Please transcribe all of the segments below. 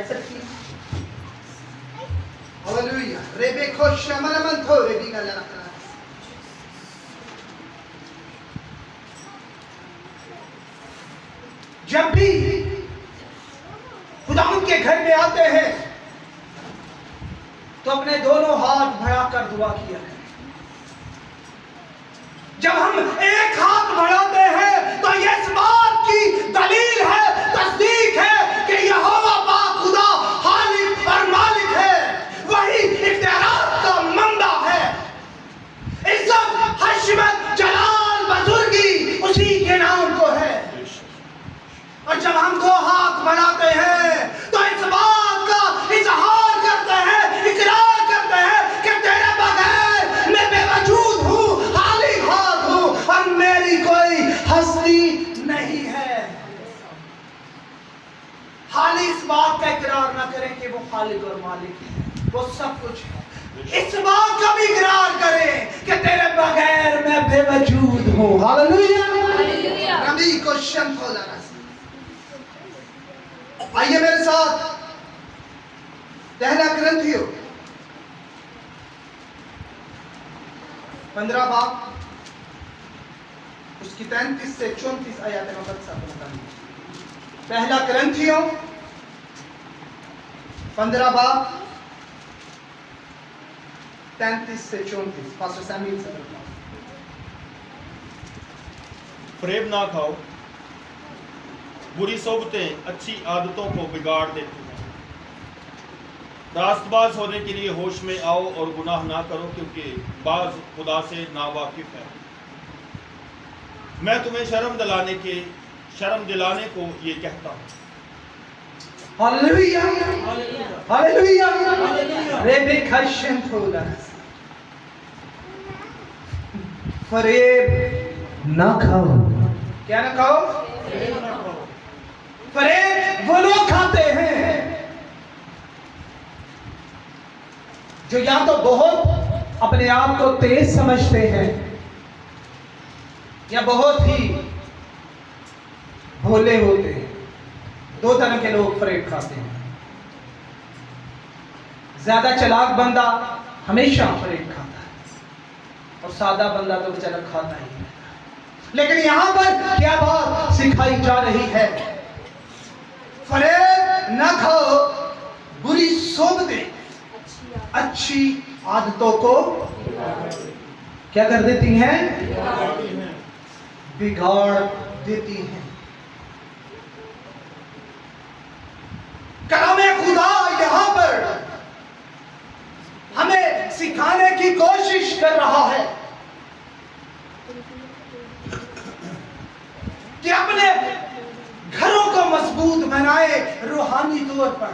بیٹھ سکتی ہیں؟ ہاللویا ریبے خوش من من تھو ریبی کا لڑکا جب بھی خدا ان کے گھر میں آتے ہیں تو اپنے دونوں ہاتھ بڑھا کر دعا کیا کریں. جب ہم ایک ہاتھ بڑھاتے ہیں تو یہ اس بات کی دلیل ہے، تصدیق ہے کہ یہوہ پاک خدا خالق اور مالک ہے، وہی اختیارات کا منبع ہے. عزت، حشمت، جلال، بزرگی اسی کے نام کو ہے. اور جب ہم دو ہاتھ بڑھاتے ہیں تو اس بات کا اظہار کرتے ہیں، اقرار کرتے ہیں کہ تیرے بغیر میں بے وجود ہوں، خالی ہاتھ ہوں اور میری کوئی ہستی نہیں ہے. خالی اس بات کا اقرار نہ کریں کہ وہ خالق اور مالک ہے، وہ سب کچھ ہے، اس بات کا بھی اقرار کریں کہ تیرے بغیر میں بے وجود ہوں. ہاللویا. ربی کو شمس ہو لگا. آئیے میرے ساتھ پہلا کرنتھیوں 15 باب اس کی 33 سے 34 آیات مقدسہ کو بتائیں. پہلا کرنتھیوں 15 باب 33 سے 34. پاسٹر سیموئل سے بتائیں. فریب نہ کھاؤ، بری صحبتیں اچھی عادتوں کو بگاڑ دیتی ہیں. راست باز ہونے کے لیے ہوش میں آؤ اور گناہ نہ کرو، کیونکہ بعض خدا سے ناواقف ہے. میں تمہیں شرم دلانے کو یہ کہتا ہوں. ہاللویا ہاللویا. ریبے کھشن تھولا. فریب نہ کھاؤ. کیا نہ کھاؤ؟ فریب وہ لوگ کھاتے ہیں جو یا تو بہت اپنے آپ کو تیز سمجھتے ہیں یا بہت ہی بھولے ہوتے ہیں. دو طرح کے لوگ فریب کھاتے ہیں. زیادہ چلاک بندہ ہمیشہ فریب کھاتا ہے اور سادہ بندہ تو بیچارہ کھاتا ہی نہیں. لیکن یہاں پر کیا بات سکھائی جا رہی ہے؟ فریب نہ کھاؤ، بری صحبتیں اچھی عادتوں کو کیا کر دیتی ہیں؟ بگاڑ دیتی ہیں. کلام خدا یہاں پر ہمیں سکھانے کی کوشش کر رہا ہے کہ اپنے گھروں کو مضبوط بنائے، روحانی طور پر،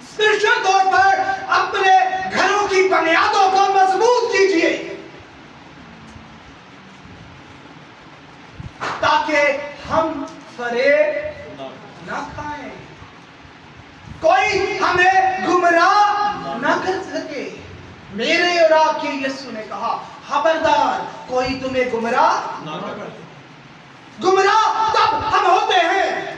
اسپرچل طور پر اپنے گھروں کی بنیادوں کو مضبوط کیجیے تاکہ ہم فریب نہ کھائیں، کوئی ہمیں گمراہ نہ کر سکے. میرے اور آپ کے یسوع نے کہا خبردار کوئی تمہیں گمراہ نہ کرے. گمراہ تب ہم ہوتے ہیں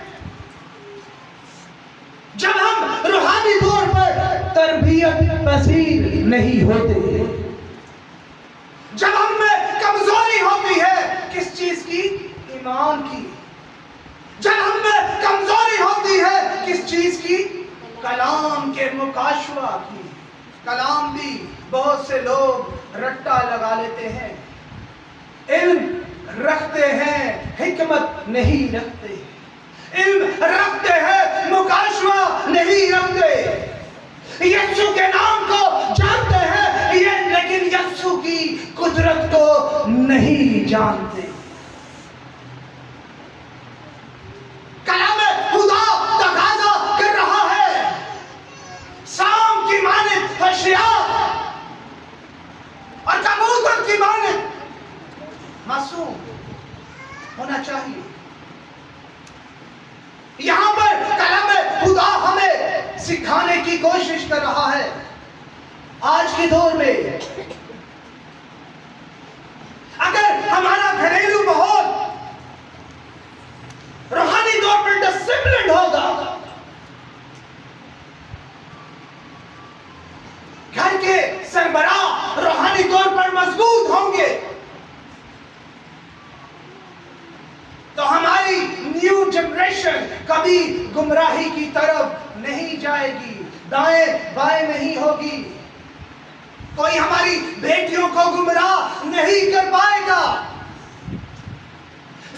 جب ہم روحانی طور پر تربیت پذیر نہیں ہوتے، جب ہم میں کمزوری ہوتی ہے. کس چیز کی؟ ایمان کی. جب ہم میں کمزوری ہوتی ہے کس چیز کی؟ کلام کے مکاشفہ کی. کلام بھی بہت سے لوگ رٹا لگا لیتے ہیں، علم رکھتے ہیں حکمت نہیں رکھتے، علم رکھتے ہیں مکاشفہ نہیں رکھتے، یسوع کے نام کو جانتے ہیں یہ لیکن یسوع کی قدرت کو نہیں جانتے. کلام خدا تقاضا کر رہا ہے سام کی مانند ہوشیار اور کبوتر کی مانند معصوم ہونا چاہیے. یہاں پر کلام خدا ہمیں سکھانے کی کوشش کر رہا ہے. آج کے دور میں اگر ہمارا گھریلو ماحول روحانی طور پر ڈسپلنڈ ہو کبھی گمراہی کی طرف نہیں جائے گی، دائیں بائیں نہیں ہوگی، کوئی ہماری بیٹیوں کو گمراہ نہیں کر پائے گا۔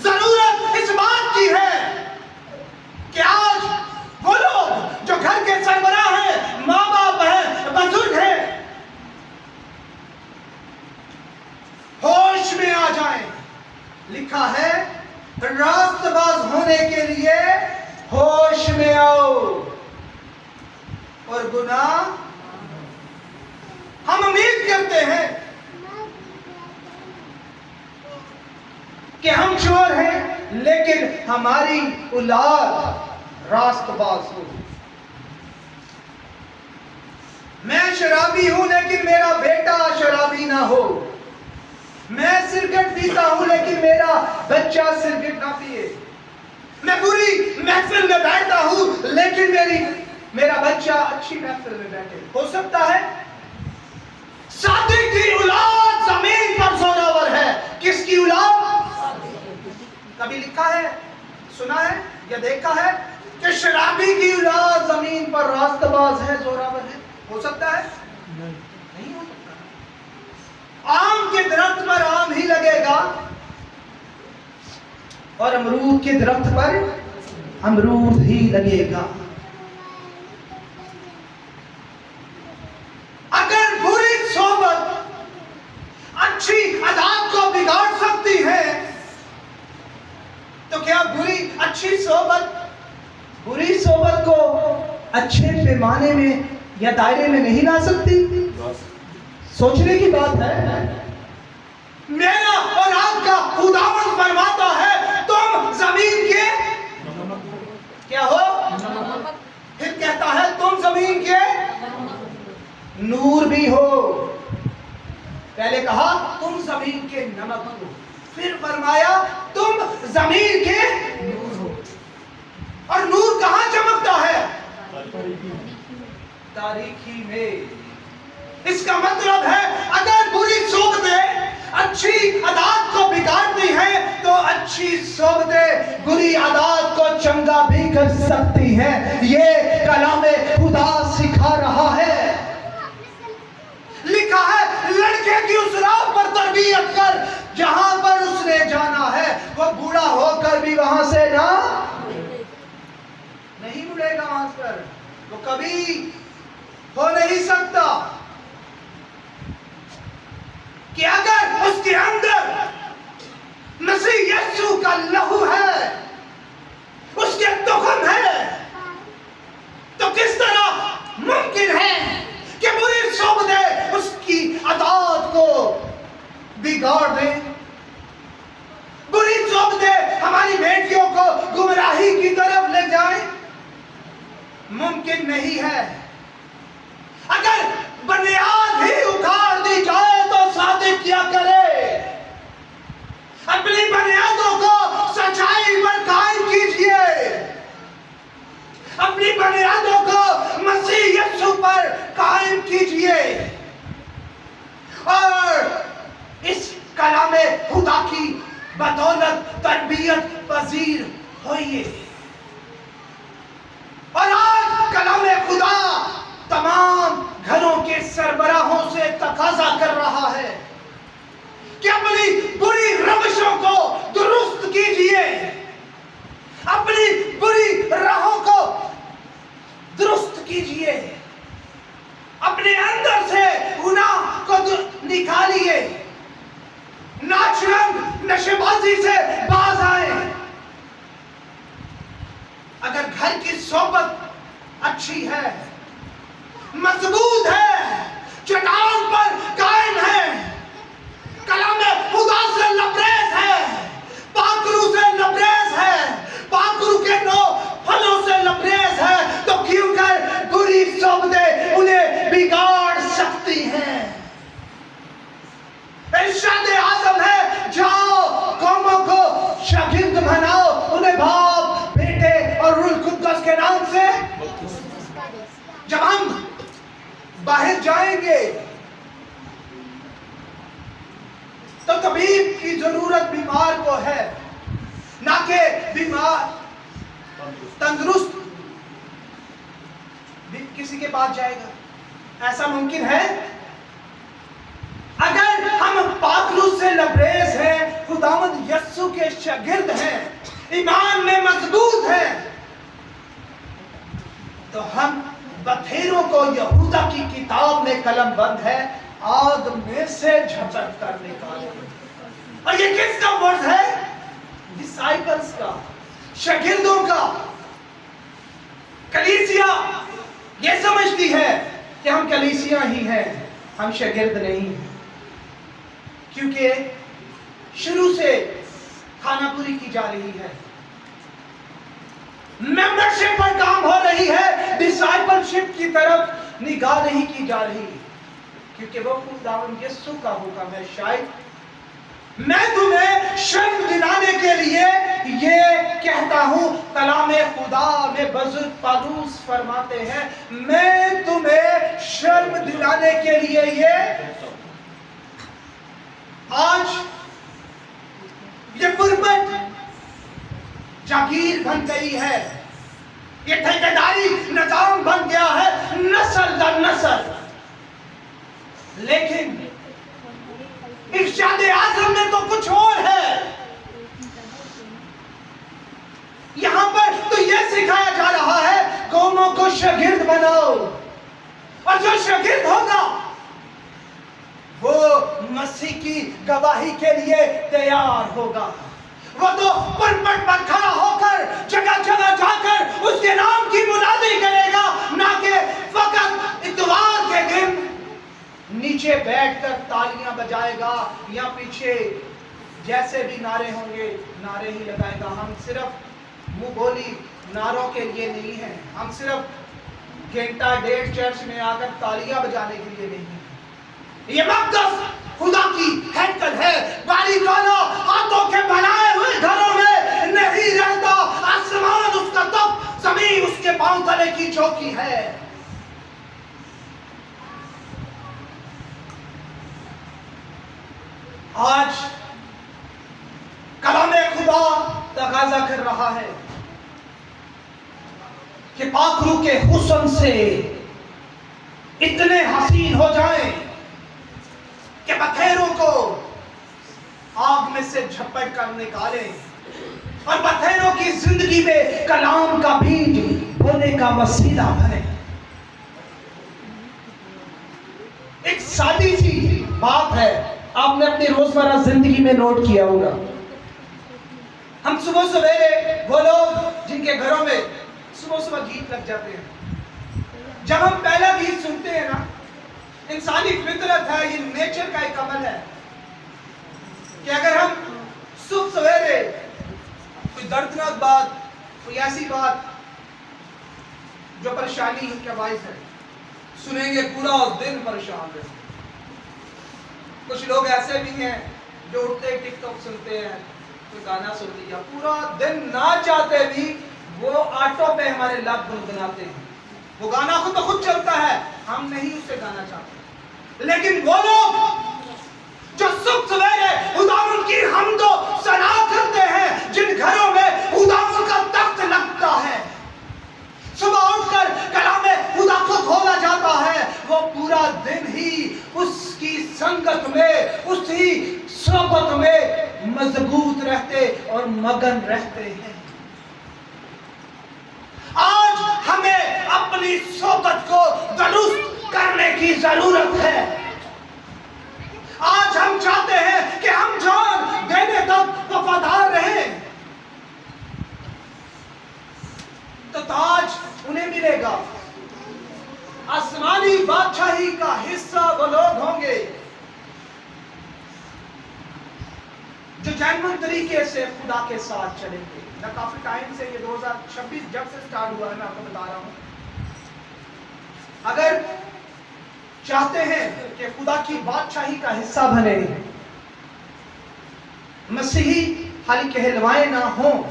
ضرورت اس بات کی ہے کہ آج وہ لوگ جو گھر کے سربراہ ہیں، ماں باپ ہیں، بزرگ ہیں، ہوش میں آ جائیں۔ لکھا ہے راست باز ہونے کے لیے ہوش میں آؤ، اور گناہ ہم امید کرتے ہیں کہ ہم چور ہیں لیکن ہماری اولاد راست باز ہو۔ میں شرابی ہوں لیکن میرا بیٹا شرابی نہ ہو، میں سگریٹ پیتا ہوں لیکن میرا بچہ سگریٹ نہ پیے، میں بری محفل میں بیٹھتا ہوں لیکن میرا بچہ اچھی محفل میں بیٹھے۔ ہو سکتا ہے صادق کی اولاد زمین پر زوراور ہے۔ کس کی اولاد؟ کبھی لکھا ہے، سنا ہے یا دیکھا ہے کہ شرابی کی اولاد زمین پر راست باز ہے، زوراور ہے؟ ہو سکتا ہے؟ نہیں ہو سکتا۔ آم کے درخت پر آم ہی لگے گا اور امرود کے درخت پر امرود ہی لگے گا۔ اگر بری صحبت اچھی عادات کو بگاڑ سکتی ہے تو کیا بری صحبت کو اچھے پیمانے میں یا دائرے میں نہیں لا سکتی؟ سوچنے کی بات ہے۔ میرا اور آپ کا خداوند فرماتا ہے تم زمین کے کیا ہو؟ پھر کہتا ہے تم زمین کے نور بھی ہو۔ پہلے کہا تم زمین کے نمک ہو، پھر فرمایا تم زمین کے نور ہو۔ اور نور کہاں چمکتا ہے؟ تاریکی میں۔ اس کا مطلب ہے اگر بری صحبتیں اچھی عادات کو بگاڑتی ہیں تو اچھی صحبتیں بری عادات کو چنگا بھی کر سکتی ہیں۔ یہ کلام خدا سکھا رہا ہے۔ لکھا ہے لڑکے کی اس راہ پر تربیت کر جہاں پر اس نے جانا ہے، وہ بوڑھا ہو کر بھی وہاں سے نہیں مڑے گا، وہاں پر وہ کبھی ہو نہیں سکتا کہ اگر اس کے اندر مسیح یسوع کا لہو ہے، اس کے تخم ہے، تو کس طرح ممکن ہے کہ بری صحبتیں اس کی عادات کو بگاڑ دیں؟ بری صحبتیں ہماری بیٹیوں کو گمراہی کی طرف لے جائیں؟ ممکن نہیں ہے۔ اگر بنیاد ہی اکھاڑ دی جائے تو صادق کیا کرے؟ اپنی بنیادوں کو سچائی پر قائم کیجئے، اپنی بنیادوں کو مسیح یسوع پر قائم کیجئے، اور اس کلام خدا کی بدولت تربیت پذیر ہوئیے۔ اور آج کلام خدا تمام گھروں کے سربراہوں سے تقاضا کر رہا ہے کہ اپنی بری روشوں کو درست کیجئے، اپنی بری راہوں کو درست کیجئے، اپنے اندر سے گناہ کو نکالیے، ناچ رنگ نشے بازی سے باز آئیں۔ اگر گھر کی صحبت اچھی ہے، مضبوط ہے، چٹان پر قائم ہے، کلام خدا سے لبریز ہے، پاکرو سے لبریز ہے، پاکرو کے 9 پھلوں سے لبریز ہے، تو کیوں کر بری صحبتیں انہیں بگاڑ سکتی ہیں؟ ارشاد اعظم ہے جاؤ قوموں کو شاگرد بناؤ، انہیں باپ بیٹے اور روح القدس کے نام سے۔ جب ہم باہر جائیں گے تو طبیب کی ضرورت بیمار کو ہے، نہ کہ بیمار تندرست بھی کسی کے پاس جائے گا؟ ایسا ممکن ہے؟ اگر ہم پاک روح سے لبریز ہیں، خداوند یسوع کے شاگرد ہیں، ایمان میں مضبوط ہیں، تو ہم بتھیروں کو یہودا کی کتاب میں قلم بند ہے آگ میں سے جھپٹ کر نکالے۔ اور یہ کس کا ورڈ ہے؟ ڈسائپلز کا، شاگردوں کا۔ کلیسیا یہ سمجھتی ہے کہ ہم کلیسیا ہی ہیں، ہم شاگرد نہیں ہیں، کیونکہ شروع سے خانہ پوری کی جا رہی ہے، ممبرشپ پر کام ہو رہی ہے، ڈسائپلشپ کی طرف نگاہ نہیں کی جا رہی، کیونکہ وہ خداوند یسوع کا حکم ہے۔ شاید میں تمہیں شرم دلانے کے لیے یہ کہتا ہوں، کلام خدا میں بزرگ پالوس فرماتے ہیں، میں تمہیں شرم دلانے کے لیے یہ آج یہ غربت جاگیر بن گئی ہے، یہ ٹھیکیداری نظام بن گیا ہے نسل در نسل، لیکن ارشاد اعظم میں تو کچھ اور ہے۔ یہاں پر تو یہ سکھایا جا رہا ہے قوموں کو شاگرد بناؤ، اور جو شاگرد ہوگا وہ مسیح کی گواہی کے لیے تیار ہوگا، وہ تو پلپٹ پر کھڑا ہو کر جگہ جگہ جا کر اس کے نام کی منادی کرے گا، نہ کہ فقط اتوار کے دن نیچے بیٹھ کر تالیاں بجائے گا یا پیچھے جیسے بھی نعرے ہوں گے نعرے ہی لگائے گا۔ ہم صرف منہ بولی نعروں کے لیے نہیں ہیں، ہم صرف گھنٹہ ڈیڑھ چرچ میں آ کر تالیاں بجانے کے لیے نہیں ہیں۔ یہ مقدس خدا کی ہیکل ہے، باریکانہ ہاتھوں کے بنائے ہوئے گھروں میں نہیں رہتا، آسمان اس کا تخت، زمین اس کے پاؤں تلے کی چوکی ہے۔ آج کلام خدا تقاضا کر رہا ہے کہ پاک روح کے حسن سے اتنے حسین ہو جائیں کہ بتھیروں کو آگ میں سے جھپٹ کر نکالیں، اور بتھیروں کی زندگی میں کلام کا بیج بونے کا وسیلہ بنے۔ ایک سادی سی بات ہے، آپ نے اپنی روزمرہ زندگی میں نوٹ کیا ہوگا۔ ہم صبح سویرے، وہ لوگ جن کے گھروں میں صبح صبح گیت لگ جاتے ہیں، جب ہم پہلا گیت سنتے ہیں نا، انسانی فطرت ہے، یہ نیچر کا ایک عمل ہے کہ اگر ہم صبح سویرے کوئی دردناک بات، کوئی ایسی بات جو پریشانی کا باعث ہے سنیں گے، پورا دن پریشان رہیں۔ کچھ لوگ ایسے بھی ہیں جو اٹھتے ٹک ٹاک سنتے ہیں، کوئی گانا سن لیا، پورا دن نہ چاہتے بھی وہ آٹو پہ ہمارے لب گنگناتے ہیں، وہ گانا خود بخود چلتا ہے، ہم نہیں اسے گانا چاہتے۔ لیکن وہ لوگ جو صبح سویرے خداوند کی حمد و ثنا کرتے ہیں، جن گھروں میں خداوند کا تخت لگتا ہے، صبح اٹھ کر کلام خدا کو کھولا جاتا ہے، وہ پورا دن ہی اس کی سنگت میں، اسی صحبت میں مضبوط رہتے اور مگن رہتے ہیں۔ آج ہمیں اپنی صحبت کو درست کرنے کی ضرورت ہے۔ آج ہم چاہتے ہیں کہ ہم جان دینے تک وفادار رہیں، تو تاج انہیں ملے گا، آسمانی بادشاہی کا حصہ وہ لوگ ہوں گے جو جینوئن طریقے سے خدا کے ساتھ چلیں گے۔ میں کافی ٹائم سے، یہ 2026 جب سے سٹارٹ ہوا ہے، میں آپ کو بتا رہا ہوں، اگر چاہتے ہیں کہ خدا کی بادشاہی کا حصہ بنے، مسیحی خالی کہلوائے نہ ہوں،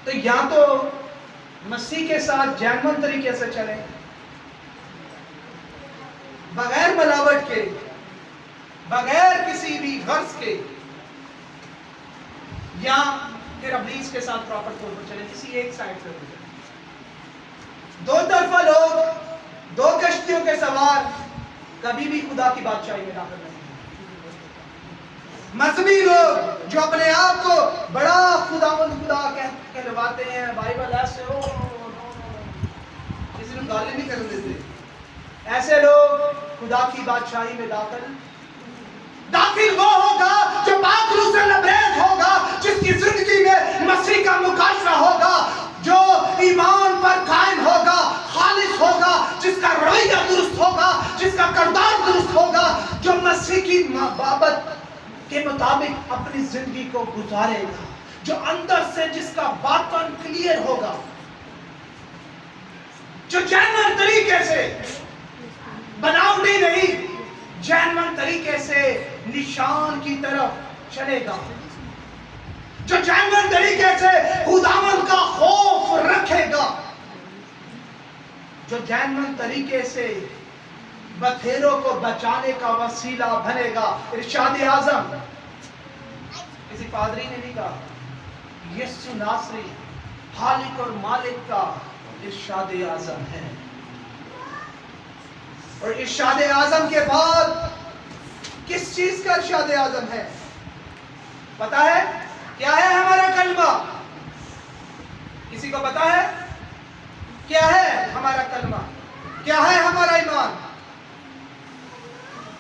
تو یا تو مسیح کے ساتھ جینوئن طریقے سے چلیں، بغیر ملاوٹ کے، بغیر کسی بھی غرض کے، یا پھر ابلیس کے ساتھ پراپر طور پر چلے، کسی ایک سائڈ سے ہو جائے۔ دو طرفہ لوگ، دو کشتیوں کے سوار کبھی بھی خدا کی بادشاہی میں داخل نہیں۔ مذہبی لوگ جو اپنے آپ کو بڑا خداوند خدا کہلواتے ہیں، بائبل ایسے ہو، کسی نے گالی نہیں کرنے دیتے، ایسے لوگ خدا کی بادشاہی میں داخل وہ ہوگا جو پاک روح سے لبریز ہوگا، جس کی زندگی میں مسیح کا مکاشفہ ہوگا، جو ایمان پر قائم ہوگا، خالص ہوگا، جس کا رویہ درست ہوگا، جس کا کردار درست ہوگا، جو مسیح کی بابت کے مطابق اپنی زندگی کو گزارے گا، جو اندر سے جس کا باطن کلیئر ہوگا، جو جینوئن طریقے سے، بناوٹی نہیں، جینوئن طریقے سے نشان کی طرف چلے گا، جو جینوئن طریقے سے خداوند کا خوف رکھے گا، جو جینوئن طریقے سے بتھیروں کو بچانے کا وسیلہ بنے گا۔ ارشاد اعظم، کسی پادری نے بھی کہا، یسوع ناصری خالق اور مالک کا ارشاد اعظم ہے، اور ارشاد اعظم کے بعد کس چیز کا ارشاد اعظم ہے پتا ہے؟ کیا ہے ہمارا کلمہ؟ کسی کو پتا ہے کیا ہے ہمارا کلمہ؟ کیا ہے ہمارا ایمان؟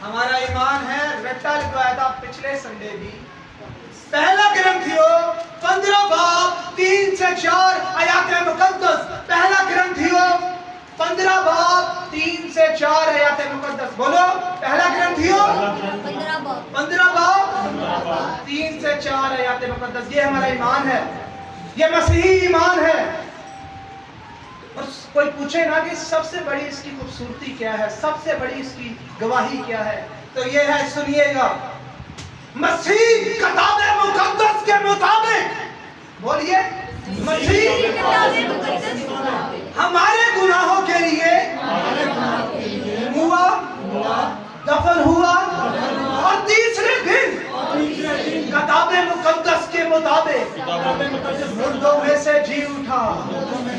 ہمارا ایمان ہے، رٹا لکھوایا تھا پچھلے سنڈے بھی، پہلا کرنتھیو 15 باب 3 سے 4 آیات مقدس، پہلا کرنتھیو 15 باب 3 سے 4 آیات مقدس، بولو پہلا کرنتھیو 15 باب 3 سے 4 آیات مقدس۔ یہ ہمارا ایمان ہے، یہ مسیحی ایمان ہے۔ اور کوئی پوچھے نا کہ سب سے بڑی اس کی خوبصورتی کیا ہے، سب سے بڑی اس کی گواہی کیا ہے، تو یہ ہے، سنیے گا، مسیح کتاب مقدس کے مطابق، بولیے مسیح ہمارے گناہوں کے لیے ہوا، دفن ہوا، اور تیسرے دن کتاب مقدس کے مطابق مردوں میں سے جی اٹھا۔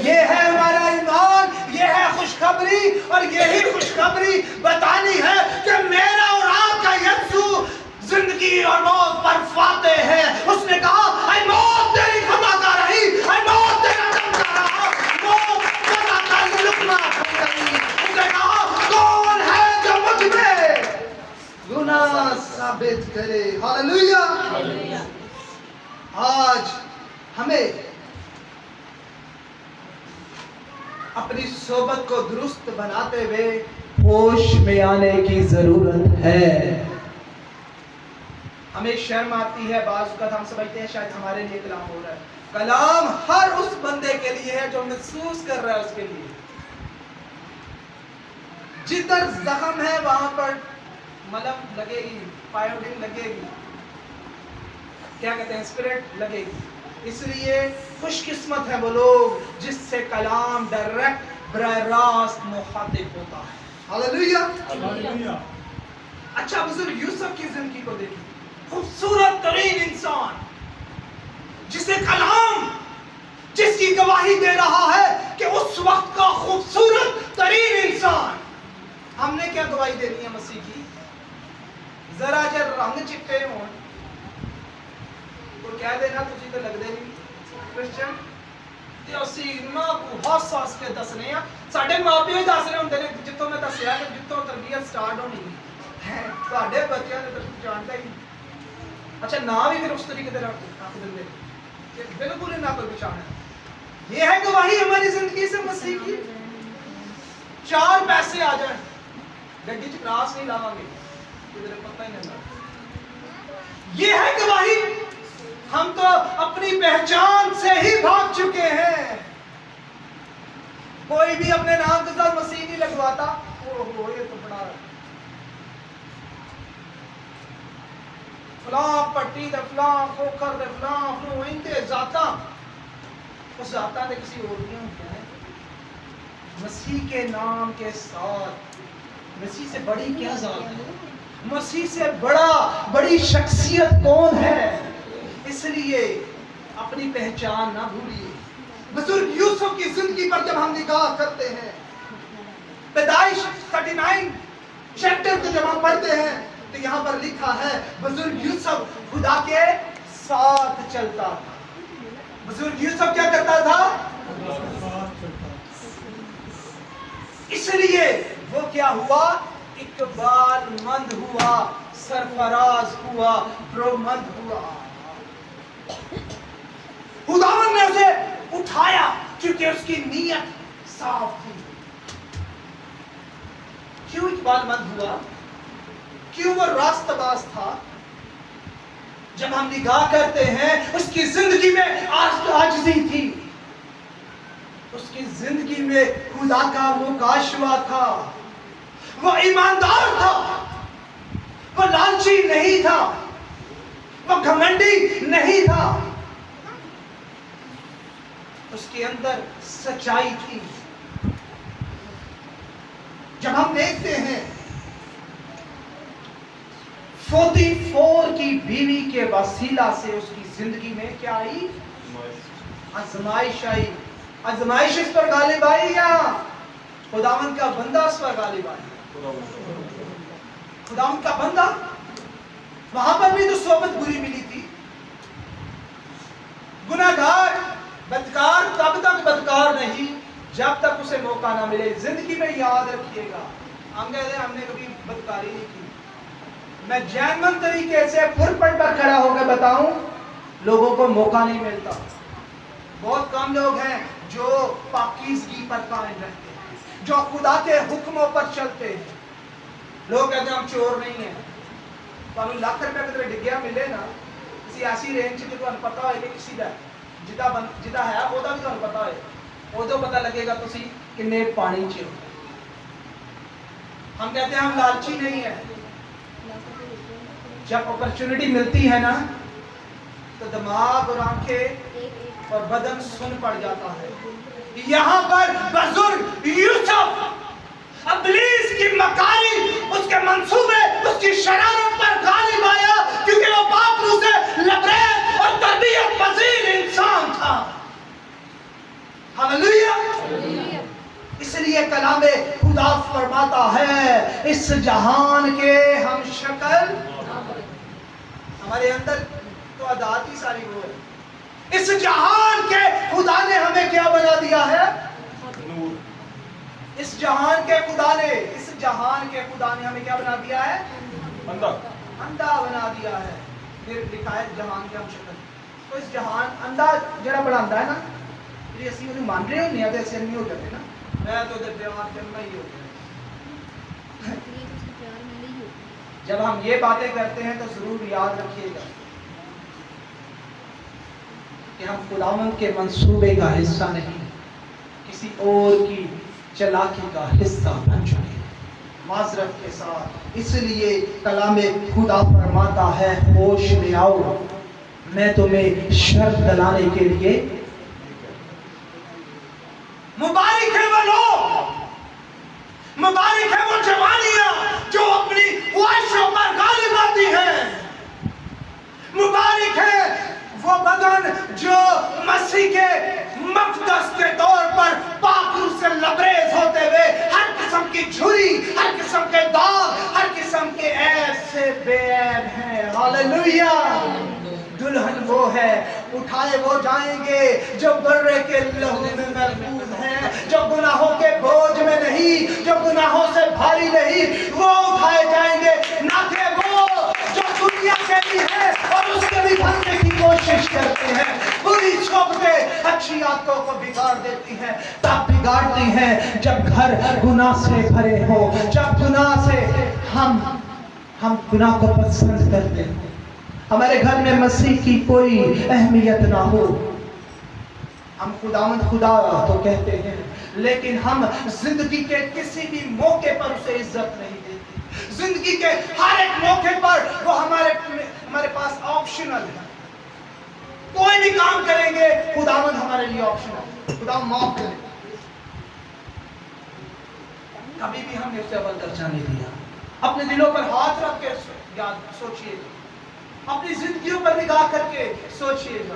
یہ ہے ہمارا ایمان، یہ ہے خوشخبری، اور یہی خوشخبری بتانی ہے کہ میرا اور آپ کا یسوع زندگی اور موت پر فاتح ہے۔ اس نے کہا، اے موت تیری فتح کا رہی، اے موت تیرا دم کا رہا، موت فتح کا لقمہ کھا رہی۔ اس نے کہا، کون ہے جو مجھ میں گناہ ثابت کرے؟ ہاللویہ۔ آج ہمیں اپنی صحبت کو درست بناتے ہوئے ہوش میں آنے کی ضرورت ہے۔ ہمیں شرم آتی ہے، بعض اوقات ہم سمجھتے ہیں شاید ہمارے لیے کلام ہو رہا ہے۔ کلام ہر اس بندے کے لیے ہے جو محسوس کر رہا ہے، اس کے لیے۔ جدھر زخم ہے وہاں پر ملم لگے گی، پائیوڈین لگے گی، کیا کہتے ہیں، اسپرٹ لگے گی۔ اس لیے خوش قسمت ہے وہ لوگ جس سے کلام ڈائریکٹ براہ راست مخاطب ہوتا ہے۔ ہاللویہ۔ اچھا، بزرگ یوسف کی زندگی کو دیکھیں، خوبصورت ترین انسان جسے کلام، جس کی گواہی دے رہا ہے کہ اس وقت کا خوبصورت ترین انسان۔ ہم نے کیا گواہی دینی ہے مسیح کی؟ ذرا جر رنگ چٹے ہون تو کہہ دینا تجھے تو لگ دے نہیں کرسچن تے اسی نہ کو ہاس ہاس کے دسنے ہیں۔ ساڈے ماں پیو ہی دس رہے ہوندے نے، جتوں میں دسیا کہ جتوں تربیت سٹارٹ ہونی ہے، ساڈے بچیاں نے تو جانتا ہی نہیں۔ اچھا، نہ بھی پھر اس طریقے سے رکھ دیں کہ بالکل ہی نہ کوئی پہچان ہے۔ یہ ہے گواہی ہماری زندگی سے مسیح کی۔ 4 پیسے آ جائیں، گڈی چ کراس نہیں لاواں گے، پتہ ہی نہیں لگا۔ یہ ہے گواہی۔ ہم تو اپنی پہچان سے ہی بھاگ چکے ہیں۔ کوئی بھی اپنے نام کے ساتھ مسیح نہیں لگواتا۔ اوہ یہ تو بڑا فلاں پٹی دے فلاں کھوکھر دے فلاں فلو انتے ذاتاں، اس ذاتاں دے کسی اور نہیں ہوتے ہیں۔ مسیح کے نام کے ساتھ، مسیح سے بڑی کیا ذات ہے؟ مسیح سے بڑی شخصیت کون ہے؟ اس لیے اپنی پہچان نہ بھولیے. بزرگ یوسف کی زندگی پر جب ہم نگاہ کرتے ہیں، پیدائش 39 چیپٹر کو جب ہم پڑھتے ہیں تو یہاں پر لکھا ہے بزرگ یوسف خدا کے ساتھ چلتا تھا. بزرگ یوسف کیا کرتا تھا؟ اس لیے وہ کیا ہوا؟ اقبال مند ہوا، سرفراز ہوا، برومند ہوا. خداوند نے اسے اٹھایا کیونکہ اس کی نیت صاف تھی. کیوں اقبال مند ہوا؟ کیوں وہ راست باز تھا؟ جب ہم نگاہ کرتے ہیں اس کی زندگی میں عاجزی تھی، اس کی زندگی میں خدا کا مکاشفہ تھا. وہ ایماندار تھا، وہ لالچی نہیں تھا، وہ گھمنڈی نہیں تھا. اس کے اندر سچائی تھی. جب ہم دیکھتے ہیں 44 کی بیوی کے وسیلہ سے اس کی زندگی میں کیا آئی؟ آزمائش آئی. آزمائش اس پر غالب آئی یا خداوند کا بندہ اس پر غالب آیا؟ خداوند کا بندہ. وہاں پر بھی تو صحبت بری ملی تھی. گناہگار بدکار تب تک بدکار نہیں جب تک اسے موقع نہ ملے. زندگی میں یاد رکھیے گا، ہم کہتے ہیں ہم نے کبھی بدکاری نہیں کی. میں جینون طریقے سے پھرپٹ پر کھڑا ہو کر بتاؤں، لوگوں کو موقع نہیں ملتا. بہت کم لوگ ہیں جو پاکیزگی پر قائم رہتے ہیں، جو خدا کے حکموں پر چلتے ہیں. لوگ کہتے ہیں ہم چور نہیں ہیں. تو لاکھ روپے کدھر ڈگیا ملے نا کسی ایسی رینج جو تمہیں پتا ہوئے کہ کسی کا جدا ہے وہ بھی تمہیں پتا ہوئے، وہ تو پتا لگے گا تسی کنے پانی چ ہو. ہم کہتے ہیں ہم لالچی نہیں ہیں. جب اپرچونٹی ملتی ہے نا تو دماغ اور آنکھیں اور بدن سن پڑ جاتا ہے. یہاں پر بزرگ یوسف ابلیس کی مکاری، اس کے منصوبے، اس کی شرارت پر غالب آیا کیونکہ وہ باپ روح سے لبریز اور تربیت پذیر انسان تھا. ہاللیلویہ. اس لیے کلام خدا فرماتا ہے اس جہان کے ہم شکل، ہمارے اندر تو عادات ہی ساری وہ ہے. اس جہان کے خدا نے ہمیں کیا بنا دیا ہے؟ نور. اس جہان کے خدا نے ہمیں کیا بنا دیا ہے؟ اندھا بنا دیا ہے. پھر لکھا ہے جہان کے ہم شکل. تو اس جہان اندھا جڑا بڑا اندھا ہے نا، یہ اسی انہیں مان رہے ہونے ہیں، ایسے نہیں ہو جاتے نا. میں تو بیمار جنما ہی ہو گیا. جب ہم یہ باتیں کرتے ہیں تو ضرور یاد رکھیے گا کہ ہم خداوند کے منصوبے کا حصہ نہیں، کسی اور کی چلاکی کا حصہ بن چکے معذرت کے ساتھ. اس لیے کلام خدا فرماتا ہے ہوش میں آؤ، میں تمہیں شر دلانے کے لیے. مبارک ہے وہ لوگ، مبارک ہے وہ جوانیاں جو اپنی خواہشوں پر غالب آتی ہیں. مبارک ہے وہ بدن جو مسیح کے مقدس کے طور پر پاک روح سے لبریز ہوتے ہوئے ہر قسم کی جھری، ہر قسم کے داغ، ہر قسم کے عیب سے بے عیب ہیں. ہاللیلویہ. دلہن وہ ہے، اٹھائے وہ جائیں گے جو برے کے لہو میں محفوظ ہیں، جو گناہوں کے بوجھ میں نہیں، جو گناہوں سے بھاری نہیں. وہ اٹھائے جائیں گے، نہ کہ وہ جو دنیا کے بھی ہیں اور اس کے بھی بھرنے کی کوشش کرتے ہیں. بری صحبتیں اچھی عادتوں کو بگاڑ دیتی ہیں. تب بگاڑتی ہیں جب گھر گناہ سے بھرے ہو، جب گناہ سے ہم گناہ کو پسند کرتے ہیں، ہمارے گھر میں مسیح کی کوئی اہمیت نہ ہو. ہم خداوند خدا تو کہتے ہیں لیکن ہم زندگی کے کسی بھی موقع پر اسے عزت نہیں دیتے. زندگی کے ہر ایک موقع پر وہ ہمارے پاس آپشنل ہے. کوئی بھی کام کریں گے خداوند ہمارے لیے آپشنل. خداوند معاف کرے. کبھی بھی ہم نے اسے اول درجہ نہیں دیا. اپنے دلوں پر ہاتھ رکھ کے سوچئے، اپنی زندگیوں پر نگاہ کر کے سوچئے گا.